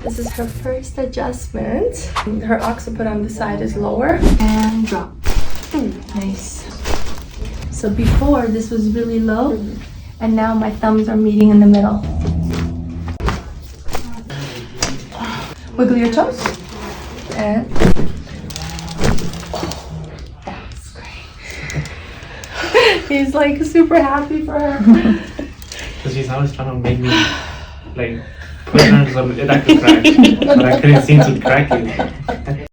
This is her first adjustment. Her occiput on the side is lower. And drop. Nice. So before, this was really low. And now my thumbs are meeting in the middle. Wiggle your toes. And that's great. He's like super happy for her. Because she's always trying to make me like put her on some erectile crack, but I couldn't seem to crack it.